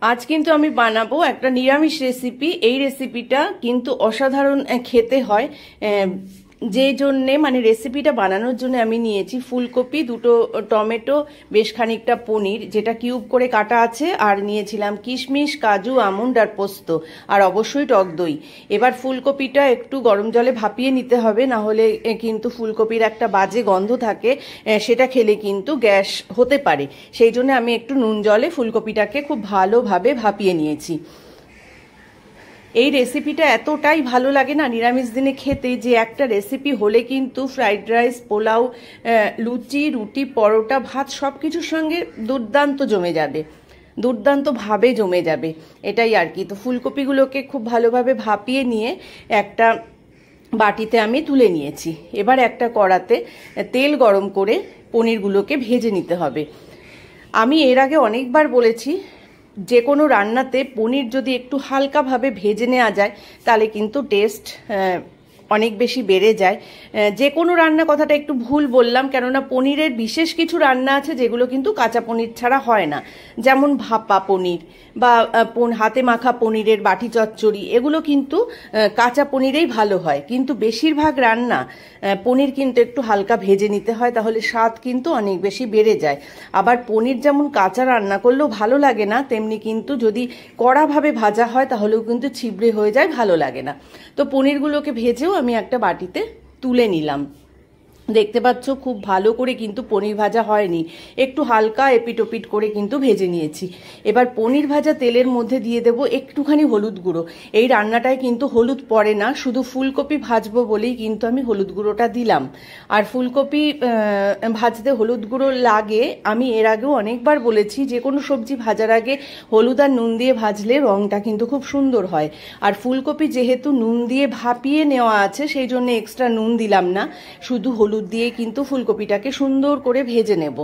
আজ কিন্তু আমি বানাবো একটা নিরামিষ রেসিপি। এই রেসিপিটা কিন্তু অসাধারণ খেতে হয়। যে জন্যে মানে রেসিপিটা বানানোর জন্য আমি নিয়েছি ফুলকপি, দুটো টমেটো, বেশ খানিকটা পনির যেটা কিউব করে কাটা আছে, আর নিয়েছিলাম কিশমিশ, কাজু, আমন্ড আর পোস্ত, আর অবশ্যই টক দই। এবার ফুলকপিটা একটু গরম জলে ভাপিয়ে নিতে হবে, না হলে কিন্তু ফুলকপির একটা বাজে গন্ধ থাকে, সেটা খেলে কিন্তু গ্যাস হতে পারে। সেই জন্য আমি একটু নুন জলে ফুলকপিটাকে খুব ভালোভাবে ভাপিয়ে নিয়েছি। এই রেসিপিটা এতটাই ভালো লাগে না নিরামিষ দিনে খেতে, যে একটা রেসিপি হলে কিন্তু ফ্রাইড রাইস, পোলাও, লুচি, রুটি, পরোটা, ভাত সব কিছুর সঙ্গে দুর্দান্ত জমে যাবে, দুর্দান্তভাবে জমে যাবে, এটাই আর কি। তো ফুলকপিগুলোকে খুব ভালোভাবে ভাপিয়ে নিয়ে একটা বাটিতে আমি তুলে নিয়েছি। এবার একটা কড়াতে তেল গরম করে পনিরগুলোকে ভেজে নিতে হবে। আমি এর আগে অনেকবার বলেছি, যে কোনো রান্নাতে পনির যদি একটু হালকাভাবে ভেজে নেওয়া যায় তাহলে কিন্তু টেস্ট অনেক বেশি বেড়ে যায়। যে কোনো রান্না কথাটা একটু ভুল বললাম, কেননা পনিরের বিশেষ কিছু রান্না আছে যেগুলো কিন্তু কাঁচা পনির ছাড়া হয় না, যেমন ভাপা পনির বা হাতে মাখা পনিরের বাটি চচ্চড়ি, এগুলো কিন্তু কাঁচা পনিরেই ভালো হয়। কিন্তু বেশিরভাগ রান্না পনির কিন্তু একটু হালকা ভেজে নিতে হয়, তাহলে স্বাদ কিন্তু অনেক বেশি বেড়ে যায়। আবার পনির যেমন কাঁচা রান্না করলেও ভালো লাগে না, তেমনি কিন্তু যদি কড়াভাবে ভাজা হয় তাহলেও কিন্তু ছিবড়ে হয়ে যায়, ভালো লাগে না। তো পনিরগুলোকে ভেজেও আমি একটা বাটিতে তুলে নিলাম। দেখতে পাচ্ছ খুব ভালো করে কিন্তু পনির ভাজা হয়নি, একটু হালকা এপিটোপিট করে কিন্তু ভেজে নিয়েছি। এবার পনির ভাজা তেলের মধ্যে দিয়ে দেব একটুখানি হলুদ গুঁড়ো। এই রান্নাটায় কিন্তু হলুদ পড়ে না, শুধু ফুলকপি ভাজবো বলেই কিন্তু আমি হলুদ গুঁড়োটা দিলাম। আর ফুলকপি ভাজতে হলুদ গুঁড়ো লাগে, আমি এর আগেও অনেকবার বলেছি, যে কোনো সবজি ভাজার আগে হলুদ আর নুন দিয়ে ভাজলে রঙটা কিন্তু খুব সুন্দর হয়। আর ফুলকপি যেহেতু নুন দিয়ে ভাপিয়ে নেওয়া আছে, সেই জন্য এক্সট্রা নুন দিলাম না, শুধু হলুদ দিয়ে কিন্তু ফুলকপিটাকে সুন্দর করে ভেজে নেব।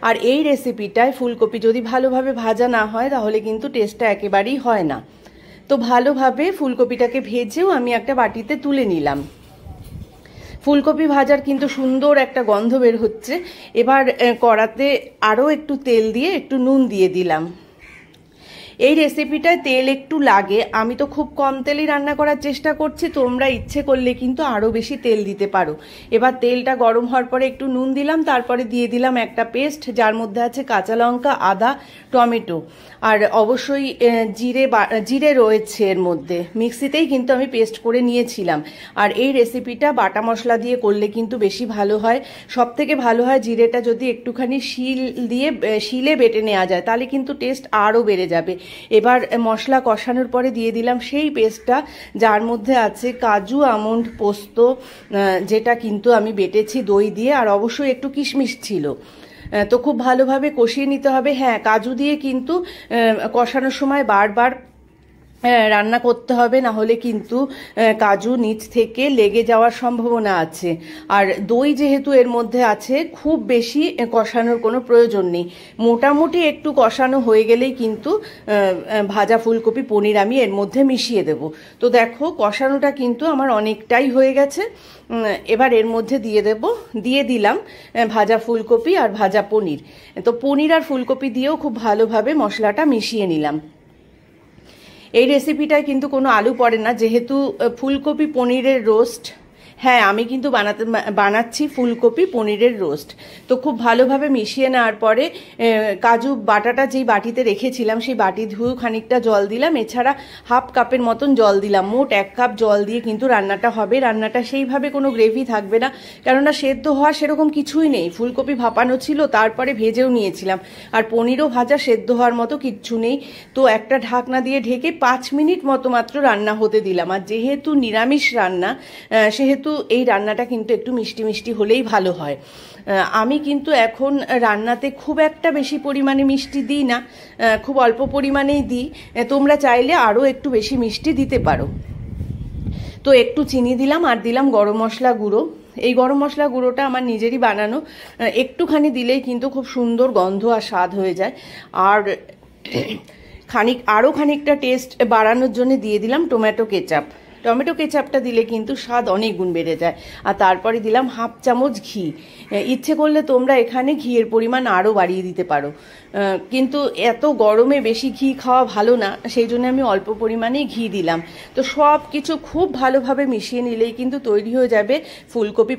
আর এই রেসিপিটায় ফুলকপি যদি ভালোভাবে ভাজা না হয় তাহলে কিন্তু টেস্টটা একেবারেই হয় না। তো ভালোভাবে ফুলকপিটাকে ভেজেও আমি একটা বাটিতে তুলে নিলাম। ফুলকপি ভাজার কিন্তু সুন্দর একটা গন্ধ বের হচ্ছে। এবার কড়াতে আরও একটু তেল দিয়ে একটু নুন দিয়ে দিলাম। এই রেসিপিটায় তেল একটু লাগে, আমি তো খুব কম তেলেই রান্না করার চেষ্টা করছি, তোমরা ইচ্ছে করলে কিন্তু আরও বেশি তেল দিতে পারো। এবার তেলটা গরম হওয়ার পরে একটু নুন দিলাম, তারপরে দিয়ে দিলাম একটা পেস্ট, যার মধ্যে আছে কাঁচা লঙ্কা, আদা, টমেটো, আর অবশ্যই জিরে রয়েছে এর মধ্যে, মিক্সিতেই কিন্তু আমি পেস্ট করে নিয়েছিলাম। আর এই রেসিপিটা বাটা মশলা দিয়ে করলে কিন্তু বেশি ভালো হয়। সব থেকে ভালো হয় জিরেটা যদি একটুখানি শিলে বেটে নেওয়া যায়, তাহলে কিন্তু টেস্ট আরও বেড়ে যাবে। এবার মশলা কষানোর পরে দিয়ে দিলাম সেই পেস্টটা, যার মধ্যে আছে কাজু, আমন্ড, পোস্ত, যেটা কিন্তু আমি বেটেছি দই দিয়ে, আর অবশ্যই একটু কিশমিশ ছিল। তো খুব ভালোভাবে কষিয়ে নিতে হবে। হ্যাঁ, কাজু দিয়ে কিন্তু কষানোর সময় বারবার রান্না করতে হবে, না হলে কিন্তু কাজু নিচ থেকে লেগে যাওয়ার সম্ভাবনা আছে। আর দই যেহেতু এর মধ্যে আছে, খুব বেশি কষানোর কোনো প্রয়োজন নেই, মোটামুটি একটু কষানো হয়ে গেলেই কিন্তু ভাজা ফুলকপি পনির আমি এর মধ্যে মিশিয়ে দেব। তো দেখো কষানোটা কিন্তু আমার অনেকটাই হয়ে গেছে। এবার এর মধ্যে দিয়ে দিলাম ভাজা ফুলকপি আর ভাজা পনির। তো পনির আর ফুলকপি দিয়েও খুব ভালোভাবে মশলাটা মিশিয়ে নিলাম। এই রেসিপিটায় কিন্তু কোনো আলু পড়ে না, যেহেতু ফুলকপি পনিরের রোস্ট। হ্যাঁ, আমি কিন্তু বানাচ্ছি ফুলকপি পনিরের রোস্ট। তো খুব ভালোভাবে মিশিয়ে নেওয়ার পরে কাজু বাটাটা যেই বাটিতে রেখেছিলাম সেই বাটি ধুয়ে খানিকটা জল দিলাম, এছাড়া হাফ কাপের মতন জল দিলাম। মোট 1 কাপ জল দিয়ে কিন্তু রান্নাটা হবে। রান্নাটা সেইভাবে কোনো গ্রেভি থাকবে না, কেননা সেদ্ধ হওয়া সেরকম কিছুই নেই। ফুলকপি ভাপানো ছিল, তারপরে ভেজেও নিয়েছিলাম, আর পনিরও ভাজা, সেদ্ধ হওয়ার মতো কিচ্ছু নেই। তো একটা ঢাকনা দিয়ে ঢেকে 5 মিনিট মতো মাত্র রান্না হতে দিলাম। আর যেহেতু নিরামিষ রান্না, সেহেতু এই রান্নাটা কিন্তু একটু মিষ্টি মিষ্টি হলেই ভালো হয়। আমি কিন্তু এখন রান্নাতে খুব একটা বেশি পরিমাণে মিষ্টি দিই না, খুব অল্প পরিমাণেই দিই। তোমরা চাইলে আরও একটু বেশি মিষ্টি দিতে পারো। তো একটু চিনি দিলাম, আর দিলাম গরম মশলা গুঁড়ো। এই গরম মশলা গুঁড়োটা আমার নিজেরই বানানো, একটুখানি দিলেই কিন্তু খুব সুন্দর গন্ধ আর স্বাদ হয়ে যায়। আর আরও খানিকটা টেস্ট বাড়ানোর জন্য দিয়ে দিলাম টমেটো কেচাপ। টমেটো কেচাপটা দিলে কিন্তু স্বাদ অনেক গুণ বেড়ে যায়। আর তারপরে দিলাম হাফ চামচ ঘি। ইচ্ছে করলে তোমরা এখানে ঘিয়ের পরিমাণ আরও বাড়িয়ে দিতে পারো, কিন্তু এত গরমে বেশি ঘি খাওয়া ভালো না, সেই জন্য আমি অল্প পরিমাণেই ঘি দিলাম। তো সব কিছু খুব ভালোভাবে মিশিয়ে নিলেই কিন্তু তৈরি হয়ে যাবে ফুলকপি